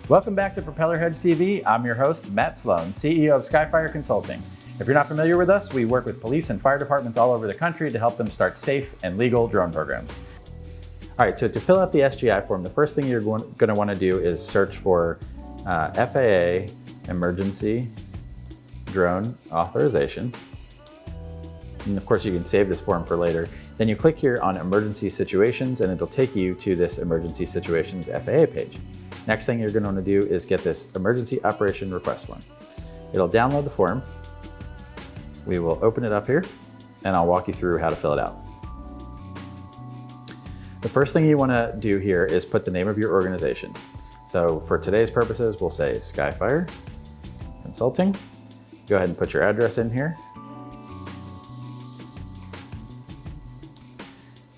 Welcome back to PropellerHeads TV. I'm your host, Matt Sloan, CEO of Skyfire Consulting. If you're not familiar with us, we work with police and fire departments all over the country to help them start safe and legal drone programs. All right, so to fill out the SGI form, the first thing you're going to want to do is search for FAA Emergency Drone Authorization. And of course, you can save this form for later. Then you click here on Emergency Situations, and it'll take you to this Emergency Situations FAA page. Next thing you're going to want to do is get this Emergency Operation Request form. It'll download the form. We will open it up here, and I'll walk you through how to fill it out. The first thing you want to do here is put the name of your organization. So for today's purposes, we'll say Skyfire Consulting. Go ahead and put your address in here.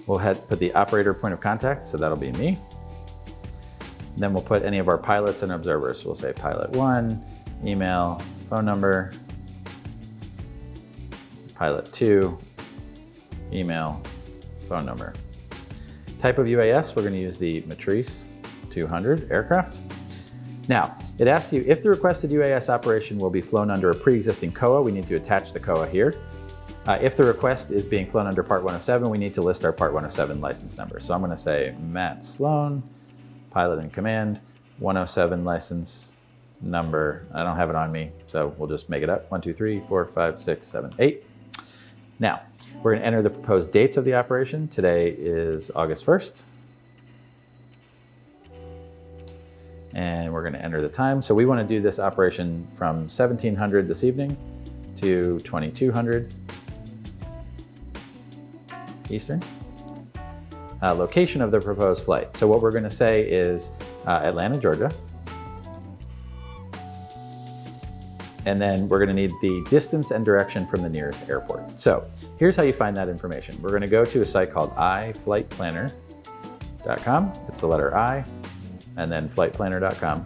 We'll put the operator point of contact, so that'll be me. Then we'll put any of our pilots and observers. So we'll say pilot 1, email, phone number, pilot 2, email, phone number. Type of UAS, we're going to use the Matrice 200 aircraft. Now, it asks you if the requested UAS operation will be flown under a pre-existing COA, we need to attach the COA here. If the request is being flown under Part 107, we need to list our Part 107 license number. So I'm going to say Matt Sloan, pilot in command, 107 license number. I don't have it on me, so we'll just make it up. 1, 2, 3, 4, 5, 6, 7, 8. Now, we're going to enter the proposed dates of the operation. Today is August 1st. And we're going to enter the time. So we want to do this operation from 1700 this evening to 2200 Eastern. Location of the proposed flight. So what we're going to say is Atlanta, Georgia. And then we're going to need the distance and direction from the nearest airport. So here's how you find that information. We're going to go to a site called iflightplanner.com. It's the letter I, and then flightplanner.com.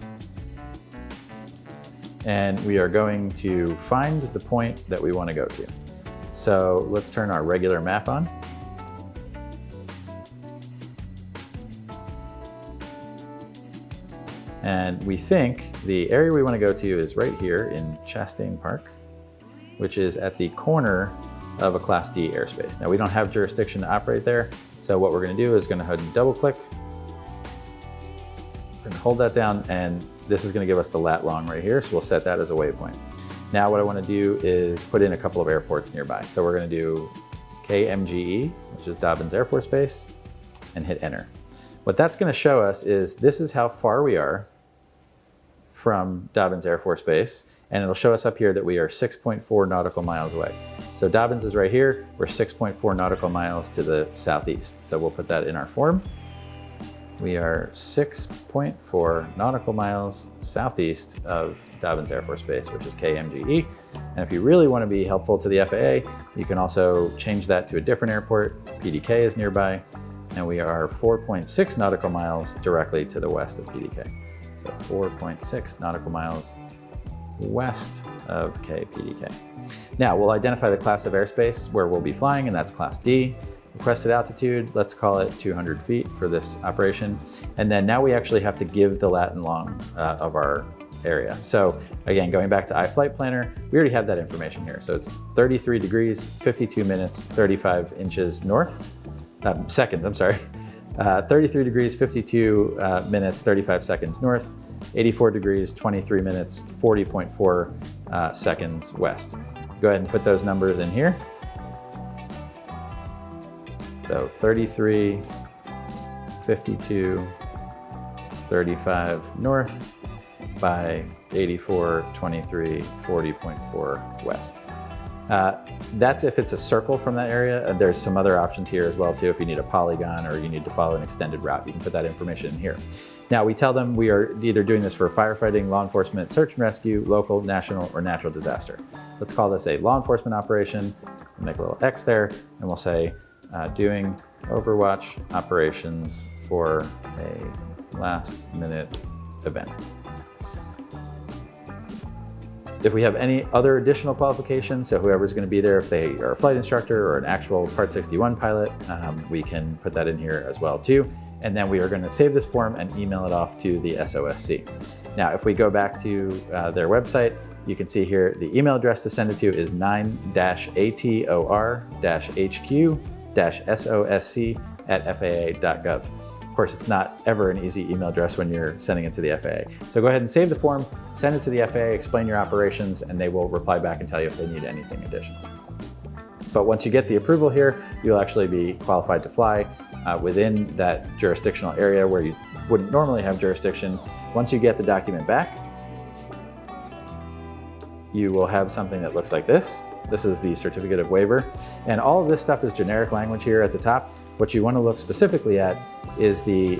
And we are going to find the point that we want to go to. So let's turn our regular map on. And we think the area we want to go to is right here in Chastain Park, which is at the corner of a Class D airspace. Now we don't have jurisdiction to operate there, so what we're going to do is going to go ahead and double click. We're going to hold that down, and this is going to give us the lat long right here, so we'll set that as a waypoint. Now what I want to do is put in a couple of airports nearby. So we're going to do KMGE, which is Dobbins Air Force Base, and hit enter. What that's going to show us is this is how far we are from Dobbins Air Force Base, and it'll show us up here that we are 6.4 nautical miles away. So Dobbins is right here, we're 6.4 nautical miles to the southeast. So we'll put that in our form. We are 6.4 nautical miles southeast of Dobbins Air Force Base, which is KMGE. And if you really want to be helpful to the FAA, you can also change that to a different airport. PDK is nearby, and we are 4.6 nautical miles directly to the west of PDK. So 4.6 nautical miles west of KPDK. Now we'll identify the class of airspace where we'll be flying, and that's Class D. Requested altitude, let's call it 200 feet for this operation. And then now we actually have to give the lat and long of our area. So again, going back to iFlight Planner, we already have that information here. So it's 33 degrees, 52 minutes, 35 inches north, seconds, I'm sorry. 33 degrees, 52 minutes, 35 seconds north, 84 degrees, 23 minutes, 40.4 seconds west. Go ahead and put those numbers in here. So 33, 52, 35 north by 84, 23, 40.4 west. That's if it's a circle from that area. There's some other options here as well too. If you need a polygon or you need to follow an extended route, you can put that information in here. Now we tell them we are either doing this for firefighting, law enforcement, search and rescue, local, national, or natural disaster. Let's call this a law enforcement operation. We'll make a little X there, and we'll say doing Overwatch operations for a last minute event. If we have any other additional qualifications, so whoever's going to be there, if they are a flight instructor or an actual Part 61 pilot, we can put that in here as well too. and then we are going to save this form and email it off to the SOSC. Now, if we go back to their website, you can see here the email address to send it to is 9-ator-hq-sosc@faa.gov. Of course, it's not ever an easy email address when you're sending it to the FAA. So go ahead and save the form, send it to the FAA, explain your operations, and they will reply back and tell you if they need anything additional. But once you get the approval here, you'll actually be qualified to fly within that jurisdictional area where you wouldn't normally have jurisdiction. Once you get the document back, you will have something that looks like this. This is the certificate of waiver. And all of this stuff is generic language here at the top. What you want to look specifically at is the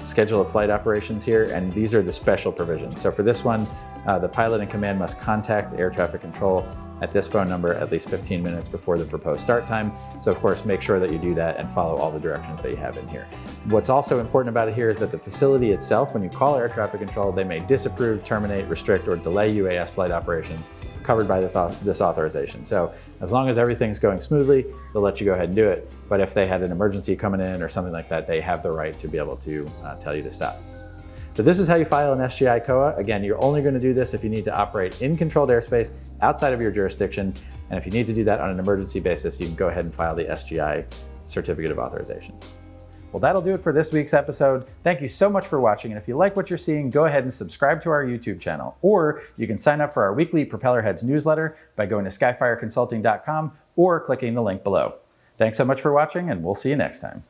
schedule of flight operations here, and these are the special provisions. So for this one, the pilot in command must contact air traffic control at this phone number at least 15 minutes before the proposed start time. So of course, make sure that you do that and follow all the directions that you have in here. What's also important about it here is that the facility itself, when you call air traffic control, they may disapprove, terminate, restrict, or delay UAS flight operations covered by this authorization. So as long as everything's going smoothly, they'll let you go ahead and do it. But if they had an emergency coming in or something like that, they have the right to be able to tell you to stop. So this is how you file an SGI COA. Again, you're only going to do this if you need to operate in controlled airspace outside of your jurisdiction. And if you need to do that on an emergency basis, you can go ahead and file the SGI Certificate of Authorization. Well, that'll do it for this week's episode. Thank you so much for watching. And if you like what you're seeing, go ahead and subscribe to our YouTube channel, or you can sign up for our weekly PropellerHeads newsletter by going to skyfireconsulting.com or clicking the link below. Thanks so much for watching, and we'll see you next time.